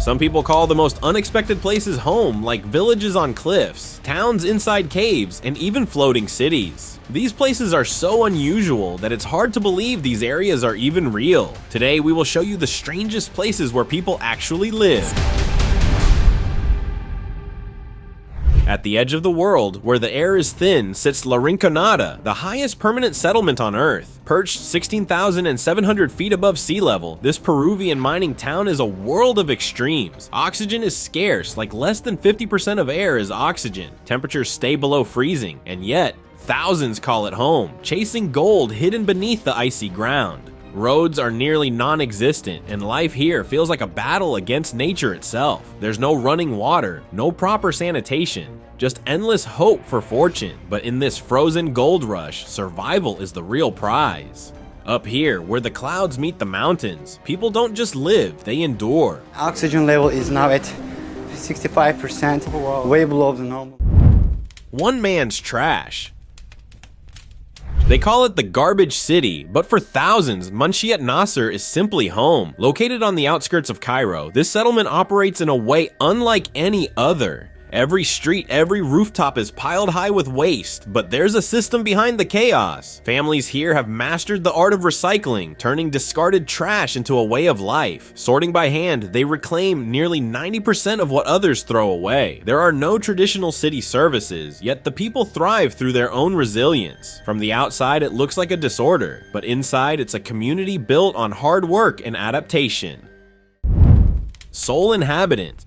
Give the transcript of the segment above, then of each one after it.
Some people call the most unexpected places home, like villages on cliffs, towns inside caves, and even floating cities. These places are so unusual that it's hard to believe these areas are even real. Today we will show you the strangest places where people actually live. At the edge of the world, where the air is thin, sits La Rinconada, the highest permanent settlement on Earth. Perched 16,700 feet above sea level, this Peruvian mining town is a world of extremes. Oxygen is scarce, like less than 50% of air is oxygen. Temperatures stay below freezing, and yet, thousands call it home, chasing gold hidden beneath the icy ground. Roads are nearly non-existent, and life here feels like a battle against nature itself. There's no running water, no proper sanitation, just endless hope for fortune. But in this frozen gold rush, survival is the real prize. Up here, where the clouds meet the mountains, people don't just live, they endure. Oxygen level is now at 65%, way below the normal. One man's trash. They call it the garbage city, but for thousands, Munchiat Nasser is simply home. Located on the outskirts of Cairo, this settlement operates in a way unlike any other. Every street, every rooftop is piled high with waste, but there's a system behind the chaos. Families here have mastered the art of recycling, turning discarded trash into a way of life. Sorting by hand, they reclaim nearly 90% of what others throw away. There are no traditional city services, yet the people thrive through their own resilience. From the outside, it looks like a disorder, but inside, it's a community built on hard work and adaptation. Sole inhabitant.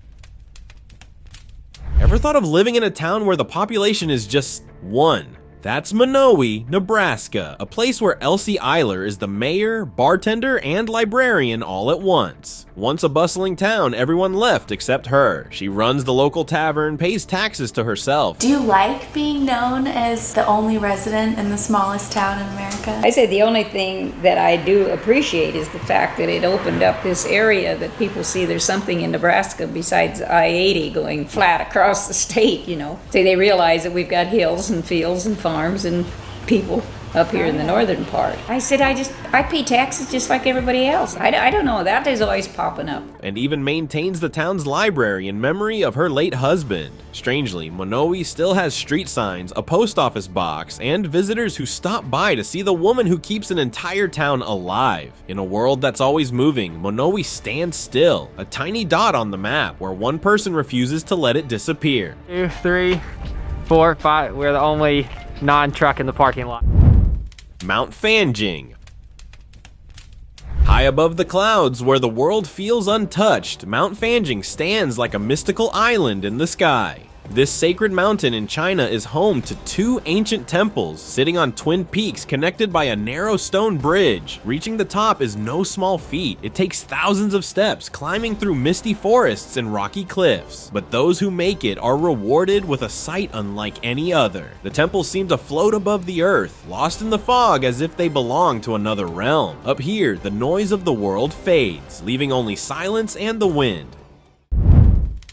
Ever thought of living in a town where the population is just one? That's Monowi, Nebraska, a place where Elsie Eiler is the mayor, bartender, and librarian all at once. Once a bustling town, everyone left except her. She runs the local tavern, pays taxes to herself. Do you like being known as the only resident in the smallest town in America? I say the only thing that I do appreciate is the fact that it opened up this area that people see there's something in Nebraska besides I-80 going flat across the state, you know. So they realize that we've got hills and fields and farms and people up here in the northern part. I said, I pay taxes just like everybody else. I don't know, that is always popping up. And even maintains the town's library in memory of her late husband. Strangely, Monowi still has street signs, a post office box, and visitors who stop by to see the woman who keeps an entire town alive. In a world that's always moving, Monowi stands still, a tiny dot on the map where one person refuses to let it disappear. 2, 3, 4, 5, we're the only non-truck in the parking lot. Mount Fanjing. High above the clouds, where the world feels untouched, Mount Fanjing stands like a mystical island in the sky. This sacred mountain in China is home to 2 ancient temples, sitting on twin peaks connected by a narrow stone bridge. Reaching the top is no small feat. It takes thousands of steps, climbing through misty forests and rocky cliffs. But those who make it are rewarded with a sight unlike any other. The temples seem to float above the earth, lost in the fog as if they belong to another realm. Up here, the noise of the world fades, leaving only silence and the wind.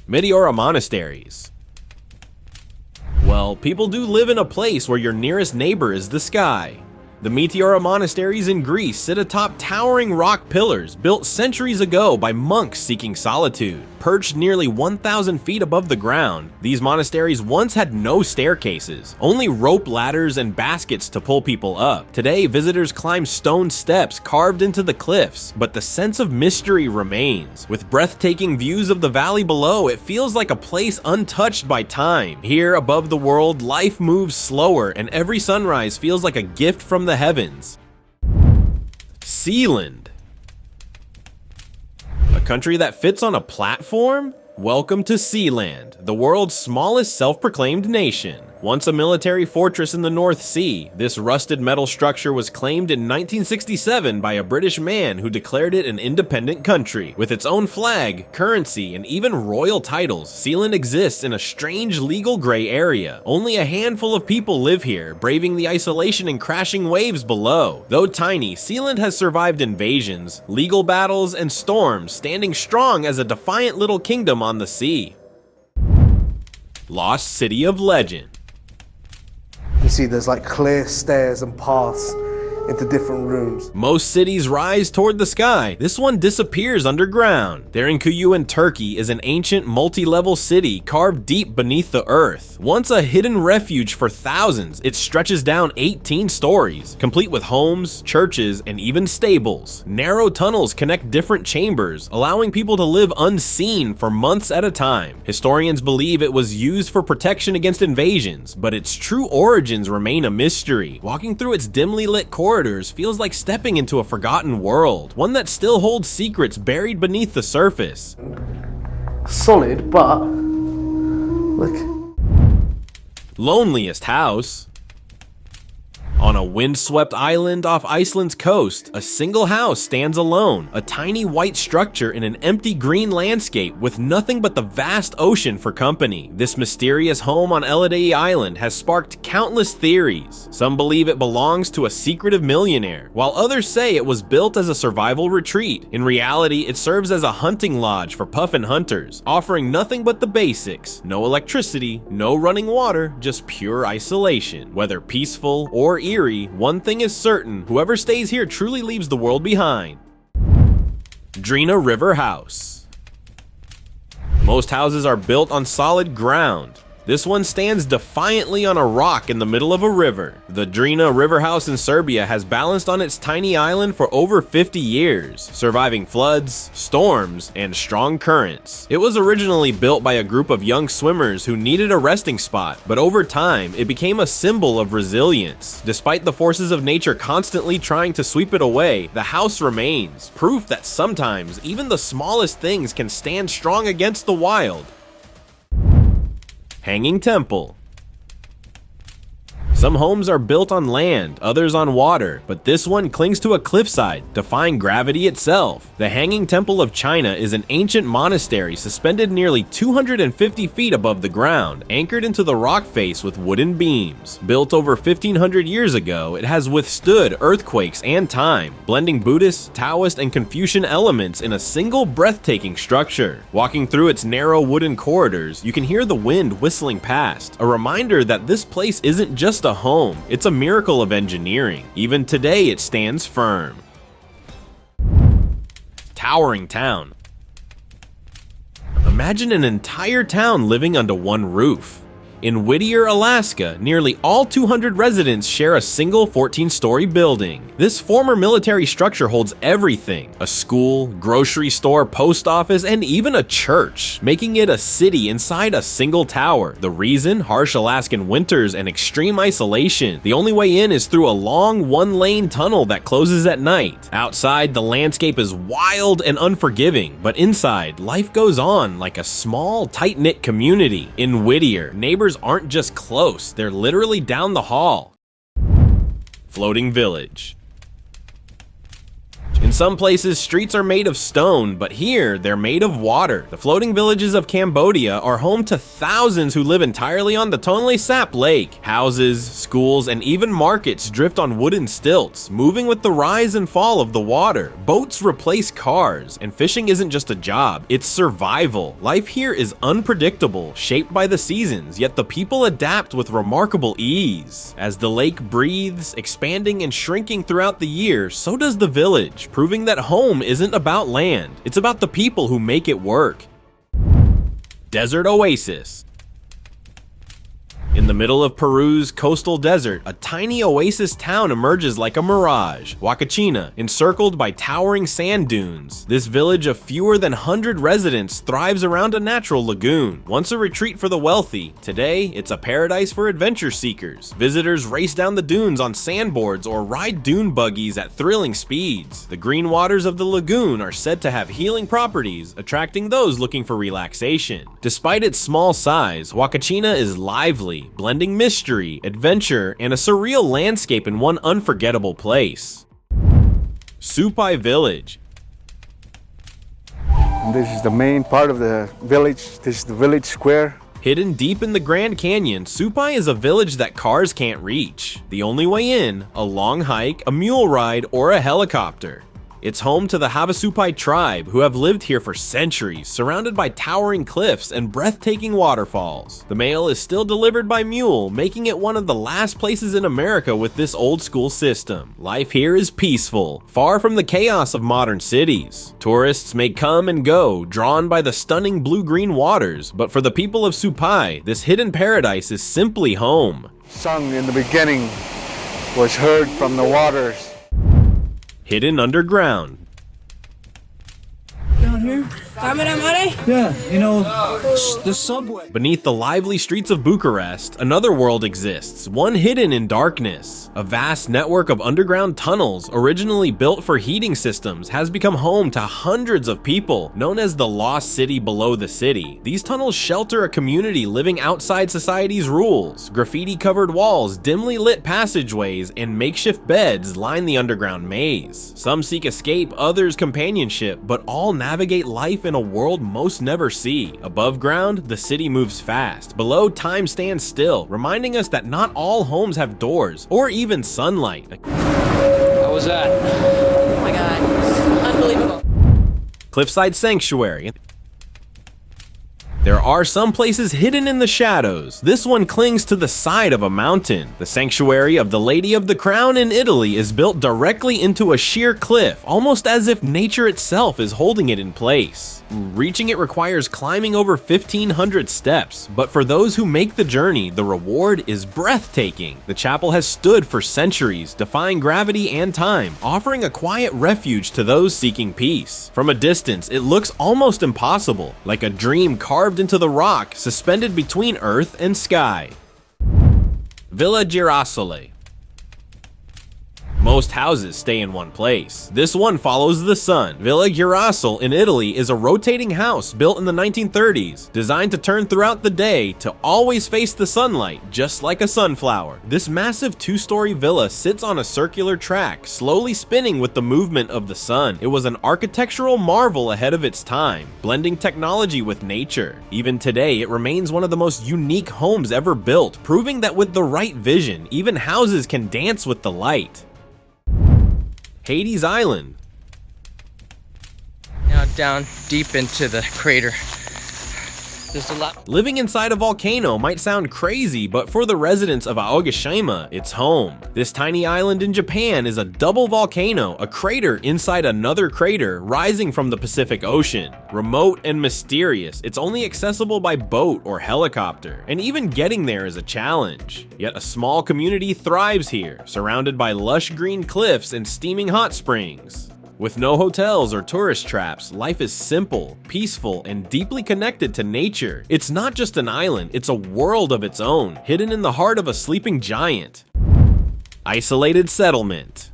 Meteora Monasteries. Well, people do live in a place where your nearest neighbor is the sky. The Meteora Monasteries in Greece sit atop towering rock pillars built centuries ago by monks seeking solitude. Perched nearly 1,000 feet above the ground, these monasteries once had no staircases, only rope ladders and baskets to pull people up. Today, visitors climb stone steps carved into the cliffs, but the sense of mystery remains. With breathtaking views of the valley below, it feels like a place untouched by time. Here, above the world, life moves slower, and every sunrise feels like a gift from the heavens. Sealand. A country that fits on a platform? Welcome to Sealand, the world's smallest self-proclaimed nation. Once a military fortress in the North Sea, this rusted metal structure was claimed in 1967 by a British man who declared it an independent country. With its own flag, currency, and even royal titles, Sealand exists in a strange legal gray area. Only a handful of people live here, braving the isolation and crashing waves below. Though tiny, Sealand has survived invasions, legal battles, and storms, standing strong as a defiant little kingdom on the sea. Lost City of Legend. You see there's like clear stairs and paths into different rooms. Most cities rise toward the sky. This one disappears underground. Derinkuyu in Turkey is an ancient multi-level city carved deep beneath the earth. Once a hidden refuge for thousands, it stretches down 18 stories, complete with homes, churches, and even stables. Narrow tunnels connect different chambers, allowing people to live unseen for months at a time. Historians believe it was used for protection against invasions, but its true origins remain a mystery. Walking through its dimly lit corridors feels like stepping into a forgotten world, one that still holds secrets buried beneath the surface. Solid, but look. Loneliest house. On a windswept island off Iceland's coast, a single house stands alone, a tiny white structure in an empty green landscape with nothing but the vast ocean for company. This mysterious home on Elidei Island has sparked countless theories. Some believe it belongs to a secretive millionaire, while others say it was built as a survival retreat. In reality, it serves as a hunting lodge for puffin hunters, offering nothing but the basics: no electricity, no running water, just pure isolation. Whether peaceful or eerie, one thing is certain: whoever stays here truly leaves the world behind. Drina River House. Most houses are built on solid ground. This one stands defiantly on a rock in the middle of a river. The Drina River House in Serbia has balanced on its tiny island for over 50 years, surviving floods, storms, and strong currents. It was originally built by a group of young swimmers who needed a resting spot, but over time, it became a symbol of resilience. Despite the forces of nature constantly trying to sweep it away, the house remains, proof that sometimes even the smallest things can stand strong against the wild. Hanging Temple. Some homes are built on land, others on water, but this one clings to a cliffside, defying gravity itself. The Hanging Temple of China is an ancient monastery suspended nearly 250 feet above the ground, anchored into the rock face with wooden beams. Built over 1500 years ago, it has withstood earthquakes and time, blending Buddhist, Taoist, and Confucian elements in a single breathtaking structure. Walking through its narrow wooden corridors, you can hear the wind whistling past, a reminder that this place isn't just a home, it's a miracle of engineering. Even today, it stands firm. Towering town. Imagine an entire town living under one roof. In Whittier, Alaska, nearly all 200 residents share a single 14-story building. This former military structure holds everything: a school, grocery store, post office, and even a church, making it a city inside a single tower. The reason? Harsh Alaskan winters and extreme isolation. The only way in is through a long one-lane tunnel that closes at night. Outside, the landscape is wild and unforgiving, but inside, life goes on like a small, tight-knit community. In Whittier, neighbors aren't just close, they're literally down the hall. Floating village. In some places, streets are made of stone, but here, they're made of water. The floating villages of Cambodia are home to thousands who live entirely on the Tonle Sap Lake. Houses, schools, and even markets drift on wooden stilts, moving with the rise and fall of the water. Boats replace cars, and fishing isn't just a job, it's survival. Life here is unpredictable, shaped by the seasons, yet the people adapt with remarkable ease. As the lake breathes, expanding and shrinking throughout the year, so does the village, proving that home isn't about land, it's about the people who make it work. Desert oasis. In the middle of Peru's coastal desert, a tiny oasis town emerges like a mirage. Huacachina, encircled by towering sand dunes. This village of fewer than 100 residents thrives around a natural lagoon. Once a retreat for the wealthy, today it's a paradise for adventure seekers. Visitors race down the dunes on sandboards or ride dune buggies at thrilling speeds. The green waters of the lagoon are said to have healing properties, attracting those looking for relaxation. Despite its small size, Huacachina is lively, blending mystery, adventure, and a surreal landscape in one unforgettable place. Supai Village. And this is the main part of the village. This is the village square. Hidden deep in the Grand Canyon, Supai is a village that cars can't reach. The only way in, a long hike, a mule ride, or a helicopter. It's home to the Havasupai tribe, who have lived here for centuries, surrounded by towering cliffs and breathtaking waterfalls. The mail is still delivered by mule, making it one of the last places in America with this old-school system. Life here is peaceful, far from the chaos of modern cities. Tourists may come and go, drawn by the stunning blue-green waters, but for the people of Supai, this hidden paradise is simply home. Sung in the beginning was heard from the waters. Hidden underground. Down here? Yeah, you know, the subway. Beneath the lively streets of Bucharest, another world exists, one hidden in darkness. A vast network of underground tunnels, originally built for heating systems, has become home to hundreds of people, known as the Lost City below the city. These tunnels shelter a community living outside society's rules. Graffiti-covered walls, dimly lit passageways, and makeshift beds line the underground maze. Some seek escape, others companionship, but all navigate life in a world most never see. Above ground, the city moves fast. Below, time stands still, reminding us that not all homes have doors, or even sunlight. How was that? Oh my god, unbelievable. Cliffside Sanctuary. There are some places hidden in the shadows. This one clings to the side of a mountain. The Sanctuary of the Lady of the Crown in Italy is built directly into a sheer cliff, almost as if nature itself is holding it in place. Reaching it requires climbing over 1,500 steps, but for those who make the journey, the reward is breathtaking. The chapel has stood for centuries, defying gravity and time, offering a quiet refuge to those seeking peace. From a distance, it looks almost impossible, like a dream carved into the rock, suspended between earth and sky. Villa Girasole. Most houses stay in one place. This one follows the sun. Villa Girasole in Italy is a rotating house built in the 1930s, designed to turn throughout the day to always face the sunlight, just like a sunflower. This massive two-story villa sits on a circular track, slowly spinning with the movement of the sun. It was an architectural marvel ahead of its time, blending technology with nature. Even today, it remains one of the most unique homes ever built, proving that with the right vision, even houses can dance with the light. Hades Island. Now down deep into the crater. There's a lot. Living inside a volcano might sound crazy, but for the residents of Aogashima, it's home. This tiny island in Japan is a double volcano, a crater inside another crater rising from the Pacific Ocean. Remote and mysterious, it's only accessible by boat or helicopter, and even getting there is a challenge. Yet a small community thrives here, surrounded by lush green cliffs and steaming hot springs. With no hotels or tourist traps, life is simple, peaceful, and deeply connected to nature. It's not just an island, it's a world of its own, hidden in the heart of a sleeping giant. Isolated settlement.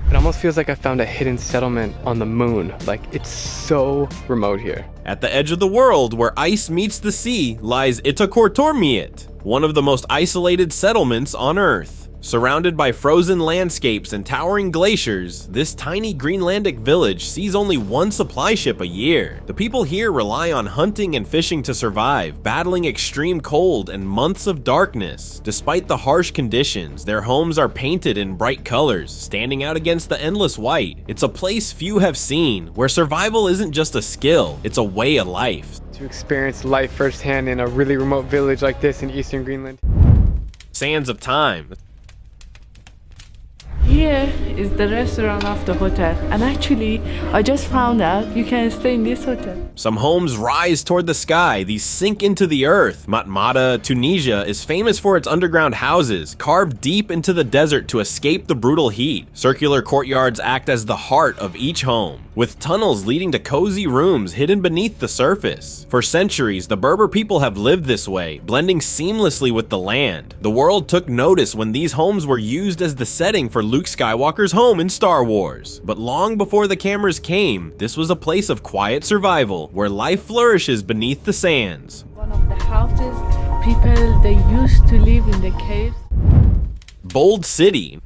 It almost feels like I found a hidden settlement on the moon. Like, it's so remote here. At the edge of the world, where ice meets the sea, lies Itakortormiit, one of the most isolated settlements on Earth. Surrounded by frozen landscapes and towering glaciers, this tiny Greenlandic village sees only one supply ship a year. The people here rely on hunting and fishing to survive, battling extreme cold and months of darkness. Despite the harsh conditions, their homes are painted in bright colors, standing out against the endless white. It's a place few have seen, where survival isn't just a skill, it's a way of life. To experience life firsthand in a really remote village like this in eastern Greenland. Sands of Time. Here is the restaurant of the hotel, and actually I just found out you can stay in this hotel. Some homes rise toward the sky, these sink into the earth. Matmata, Tunisia is famous for its underground houses, carved deep into the desert to escape the brutal heat. Circular courtyards act as the heart of each home, with tunnels leading to cozy rooms hidden beneath the surface. For centuries, the Berber people have lived this way, blending seamlessly with the land. The world took notice when these homes were used as the setting for Luke Skywalker's home in Star Wars. But long before the cameras came, this was a place of quiet survival, where life flourishes beneath the sands. One of the houses, people, they used to live in the caves. Bold City.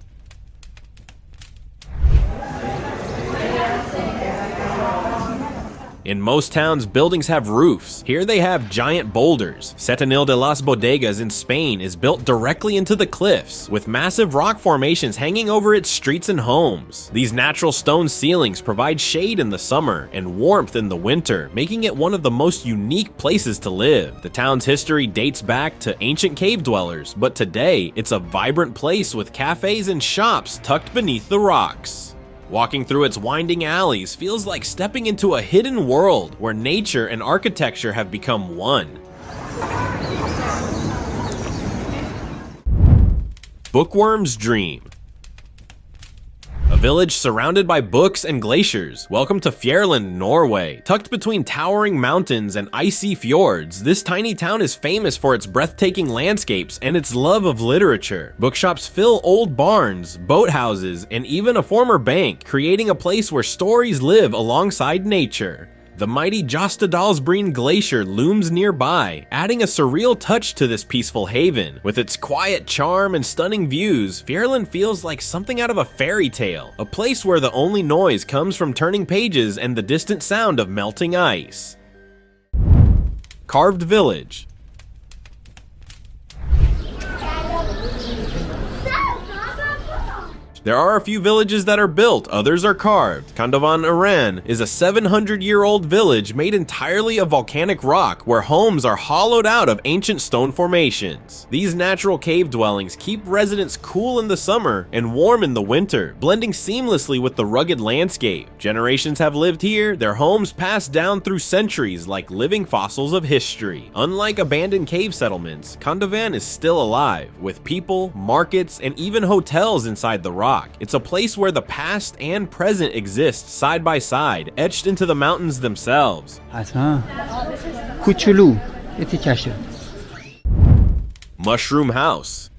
In most towns, buildings have roofs. Here they have giant boulders. Setenil de las Bodegas in Spain is built directly into the cliffs, with massive rock formations hanging over its streets and homes. These natural stone ceilings provide shade in the summer and warmth in the winter, making it one of the most unique places to live. The town's history dates back to ancient cave dwellers, but today it's a vibrant place with cafes and shops tucked beneath the rocks. Walking through its winding alleys feels like stepping into a hidden world where nature and architecture have become one. Bookworm's Dream. A village surrounded by books and glaciers. Welcome to Fjærland, Norway. Tucked between towering mountains and icy fjords, this tiny town is famous for its breathtaking landscapes and its love of literature. Bookshops fill old barns, boathouses, and even a former bank, creating a place where stories live alongside nature. The mighty Jostedalsbreen Glacier looms nearby, adding a surreal touch to this peaceful haven. With its quiet charm and stunning views, Fjærland feels like something out of a fairy tale, a place where the only noise comes from turning pages and the distant sound of melting ice. Carved Village. There are a few villages that are built, others are carved. Kandovan Iran is a 700-year-old village made entirely of volcanic rock where homes are hollowed out of ancient stone formations. These natural cave dwellings keep residents cool in the summer and warm in the winter, blending seamlessly with the rugged landscape. Generations have lived here, their homes passed down through centuries like living fossils of history. Unlike abandoned cave settlements, Kandovan is still alive, with people, markets, and even hotels inside the rock. It's a place where the past and present exist side by side, etched into the mountains themselves. Mushroom House.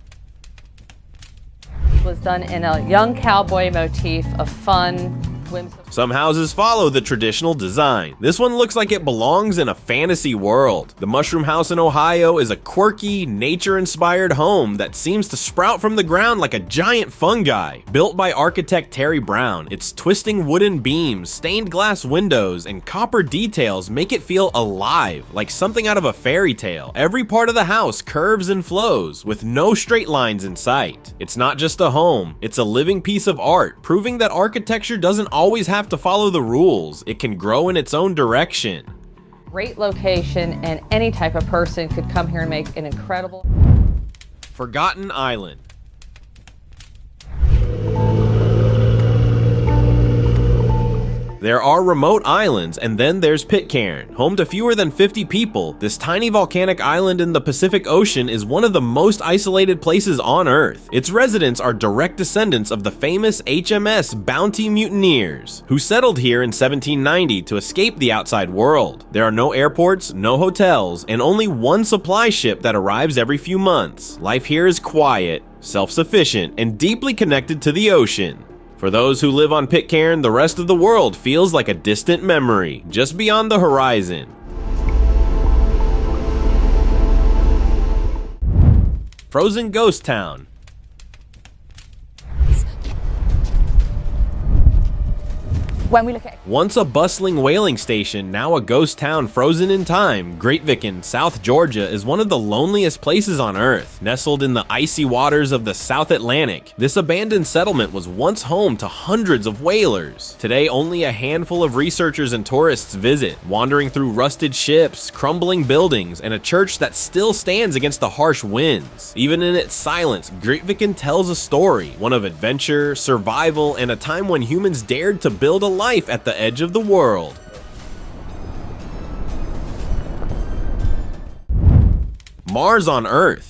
Was done in a young cowboy motif of fun, whimsical. Some houses follow the traditional design. This one looks like it belongs in a fantasy world. The Mushroom House in Ohio is a quirky, nature-inspired home that seems to sprout from the ground like a giant fungi. Built by architect Terry Brown, its twisting wooden beams, stained glass windows, and copper details make it feel alive, like something out of a fairy tale. Every part of the house curves and flows, with no straight lines in sight. It's not just a home, it's a living piece of art, proving that architecture doesn't always have to follow the rules. It can grow in its own direction. Great location, and any type of person could come here and make an incredible. Forgotten Island. There are remote islands, and then there's Pitcairn. Home to fewer than 50 people, this tiny volcanic island in the Pacific Ocean is one of the most isolated places on Earth. Its residents are direct descendants of the famous HMS Bounty mutineers, who settled here in 1790 to escape the outside world. There are no airports, no hotels, and only one supply ship that arrives every few months. Life here is quiet, self-sufficient, and deeply connected to the ocean. For those who live on Pitcairn, the rest of the world feels like a distant memory, just beyond the horizon. Frozen Ghost Town. When we look at Once a bustling whaling station, now a ghost town frozen in time, Greatviken, South Georgia is one of the loneliest places on Earth. Nestled in the icy waters of the South Atlantic, this abandoned settlement was once home to hundreds of whalers. Today, only a handful of researchers and tourists visit, wandering through rusted ships, crumbling buildings, and a church that still stands against the harsh winds. Even in its silence, Greatviken tells a story, one of adventure, survival, and a time when humans dared to build a life at the edge of the world. Mars on Earth.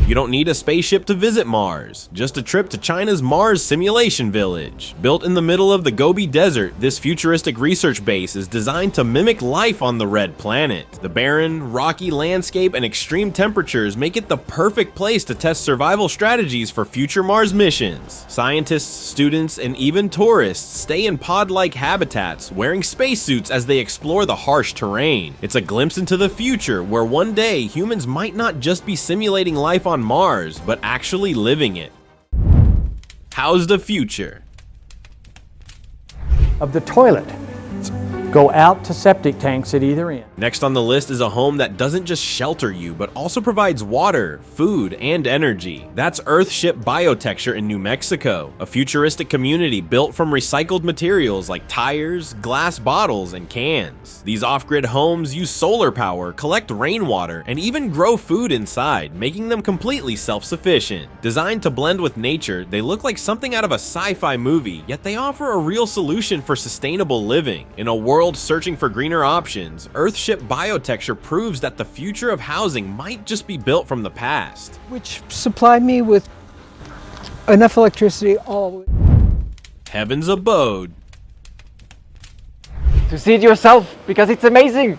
You don't need a spaceship to visit Mars, just a trip to China's Mars Simulation Village. Built in the middle of the Gobi Desert, this futuristic research base is designed to mimic life on the red planet. The barren, rocky landscape and extreme temperatures make it the perfect place to test survival strategies for future Mars missions. Scientists, students, and even tourists stay in pod-like habitats, wearing spacesuits as they explore the harsh terrain. It's a glimpse into the future where one day humans might not just be simulating life on Mars, but actually living it. How's the future? Of the toilet. go out to septic tanks at either end. Next on the list is a home that doesn't just shelter you, but also provides water, food, and energy. That's Earthship Biotexture in New Mexico, a futuristic community built from recycled materials like tires, glass bottles, and cans. These off-grid homes use solar power, collect rainwater, and even grow food inside, making them completely self-sufficient. Designed to blend with nature, they look like something out of a sci-fi movie, yet they offer a real solution for sustainable living. In a world searching for greener options, Earthship Biotexture proves that the future of housing might just be built from the past. Which supplied me with enough electricity all the way. Heaven's Abode. To see it yourself, because it's amazing.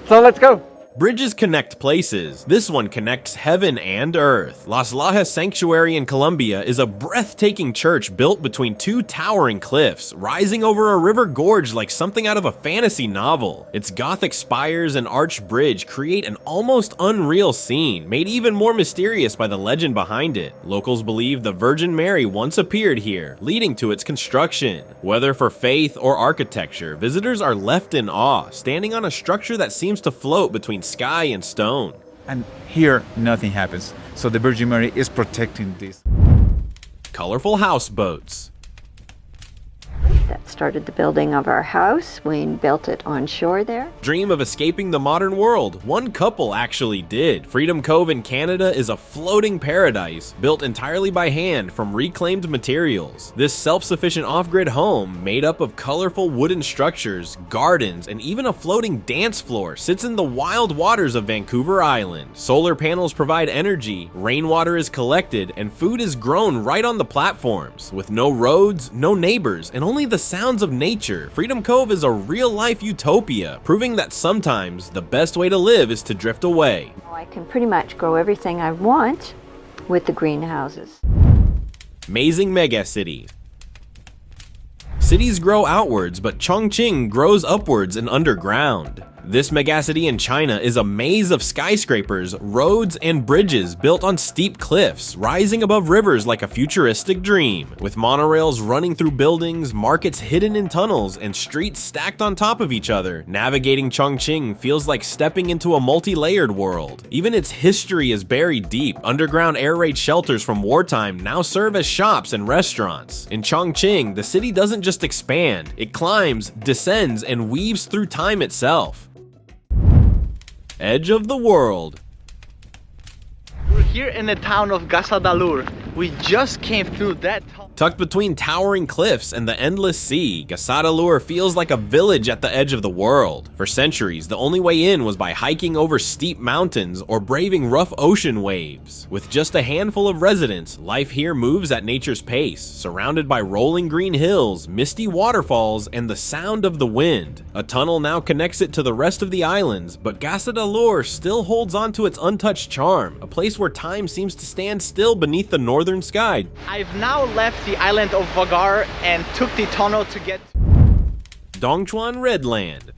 So let's go. Bridges connect places. This one connects heaven and earth. Las Lajas Sanctuary in Colombia is a breathtaking church built between two towering cliffs, rising over a river gorge like something out of a fantasy novel. Its Gothic spires and arched bridge create an almost unreal scene, made even more mysterious by the legend behind it. Locals believe the Virgin Mary once appeared here, leading to its construction. Whether for faith or architecture, visitors are left in awe, standing on a structure that seems to float between sky and stone. And here nothing happens, so the Virgin Mary is protecting this. Colorful houseboats. That started the building of our house. We built it on shore there. Dream of escaping the modern world? One couple actually did. Freedom Cove in Canada is a floating paradise built entirely by hand from reclaimed materials. This self-sufficient off-grid home, made up of colorful wooden structures, gardens, and even a floating dance floor, sits in the wild waters of Vancouver Island. Solar panels provide energy, rainwater is collected, and food is grown right on the platforms. With no roads, no neighbors, and only the sounds of nature, Freedom Cove is a real-life utopia, proving that sometimes the best way to live is to drift away. I can pretty much grow everything I want with the greenhouses. Amazing megacity. Cities grow outwards, but Chongqing grows upwards and underground. This megacity in China is a maze of skyscrapers, roads, and bridges built on steep cliffs, rising above rivers like a futuristic dream. With monorails running through buildings, markets hidden in tunnels, and streets stacked on top of each other, navigating Chongqing feels like stepping into a multi-layered world. Even its history is buried deep. Underground air raid shelters from wartime now serve as shops and restaurants. In Chongqing, the city doesn't just expand, it climbs, descends, and weaves through time itself. Edge of the world. We're here in the town of Gasadalur. We just came through that. Tucked between towering cliffs and the endless sea, Gasadalur feels like a village at the edge of the world. For centuries, the only way in was by hiking over steep mountains or braving rough ocean waves. With just a handful of residents, life here moves at nature's pace, surrounded by rolling green hills, misty waterfalls, and the sound of the wind. A tunnel now connects it to the rest of the islands, but Gasadalur still holds on to its untouched charm, a place where time seems to stand still beneath the northern sky. I've now left the island of Vagar and took the tunnel to get Dongchuan Redland.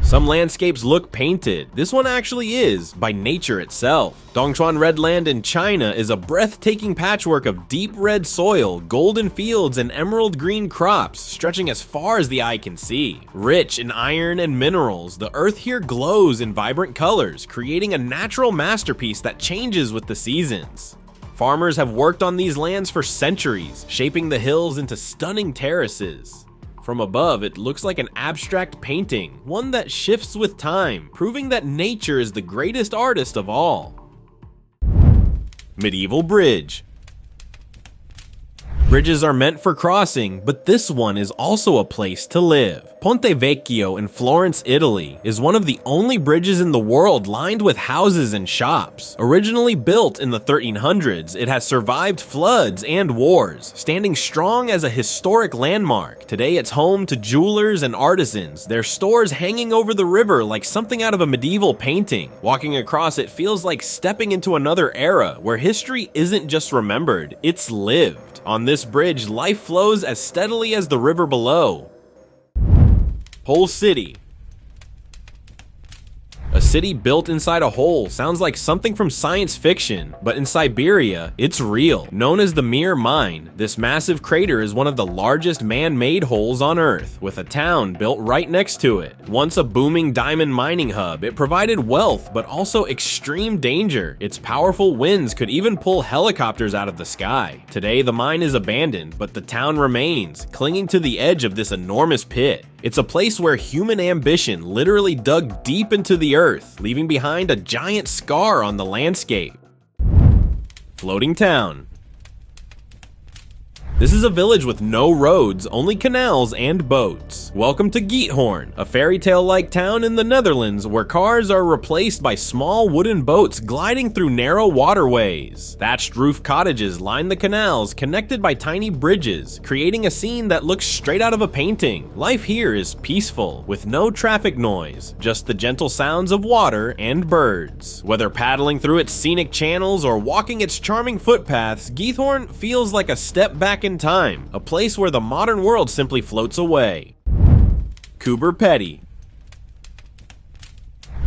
Some landscapes look painted. This one actually is, by nature itself. Dongchuan Redland in China is a breathtaking patchwork of deep red soil, golden fields, and emerald green crops, stretching as far as the eye can see. Rich in iron and minerals, the earth here glows in vibrant colors, creating a natural masterpiece that changes with the seasons. Farmers have worked on these lands for centuries, shaping the hills into stunning terraces. From above, it looks like an abstract painting, one that shifts with time, proving that nature is the greatest artist of all. Medieval bridge. Bridges are meant for crossing, but this one is also a place to live. Ponte Vecchio in Florence, Italy, is one of the only bridges in the world lined with houses and shops. Originally built in the 1300s, it has survived floods and wars, standing strong as a historic landmark. Today it's home to jewelers and artisans, their stores hanging over the river like something out of a medieval painting. Walking across it feels like stepping into another era, where history isn't just remembered, it's lived. On this bridge, life flows as steadily as the river below. Whole City. A city built inside a hole sounds like something from science fiction, but in Siberia, it's real. Known as the Mir Mine, this massive crater is one of the largest man-made holes on Earth, with a town built right next to it. Once a booming diamond mining hub, it provided wealth, but also extreme danger. Its powerful winds could even pull helicopters out of the sky. Today, the mine is abandoned, but the town remains, clinging to the edge of this enormous pit. It's a place where human ambition literally dug deep into the earth, leaving behind a giant scar on the landscape. Floating town. This is a village with no roads, only canals and boats. Welcome to Giethoorn, a fairy tale-like town in the Netherlands where cars are replaced by small wooden boats gliding through narrow waterways. Thatched roof cottages line the canals, connected by tiny bridges, creating a scene that looks straight out of a painting. Life here is peaceful, with no traffic noise, just the gentle sounds of water and birds. Whether paddling through its scenic channels or walking its charming footpaths, Giethoorn feels like a step back in time, a place where the modern world simply floats away. Coober Pedy.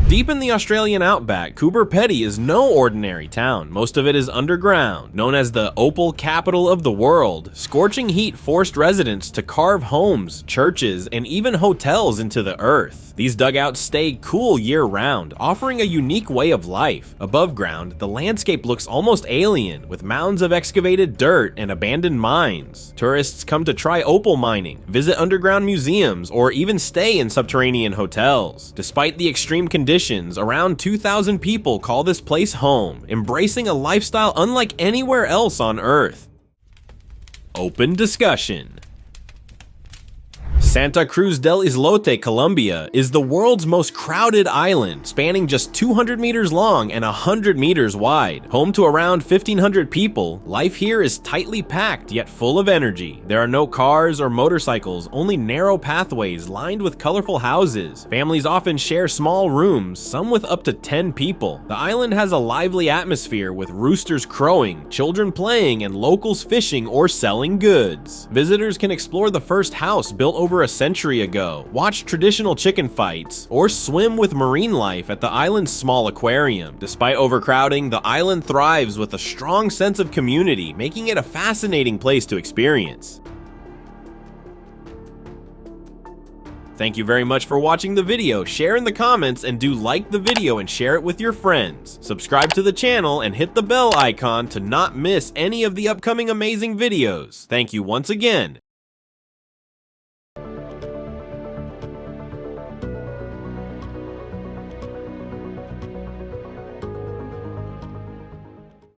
Deep in the Australian outback, Coober Pedy is no ordinary town. Most of it is underground. Known as the opal capital of the world, scorching heat forced residents to carve homes, churches, and even hotels into the earth. These dugouts stay cool year-round, offering a unique way of life. Above ground, the landscape looks almost alien, with mounds of excavated dirt and abandoned mines. Tourists come to try opal mining, visit underground museums, or even stay in subterranean hotels. Despite the extreme conditions, around 2,000 people call this place home, embracing a lifestyle unlike anywhere else on Earth. Open discussion. Santa Cruz del Islote, Colombia, is the world's most crowded island, spanning just 200 meters long and 100 meters wide. Home to around 1,500 people, life here is tightly packed yet full of energy. There are no cars or motorcycles, only narrow pathways lined with colorful houses. Families often share small rooms, some with up to 10 people. The island has a lively atmosphere with roosters crowing, children playing, and locals fishing or selling goods. Visitors can explore the first house built over a century ago, watch traditional chicken fights, or swim with marine life at the island's small aquarium. Despite overcrowding, the island thrives with a strong sense of community, making it a fascinating place to experience. Thank you very much for watching the video. Share in the comments and do like the video and share it with your friends. Subscribe to the channel and hit the bell icon to not miss any of the upcoming amazing videos. Thank you once again.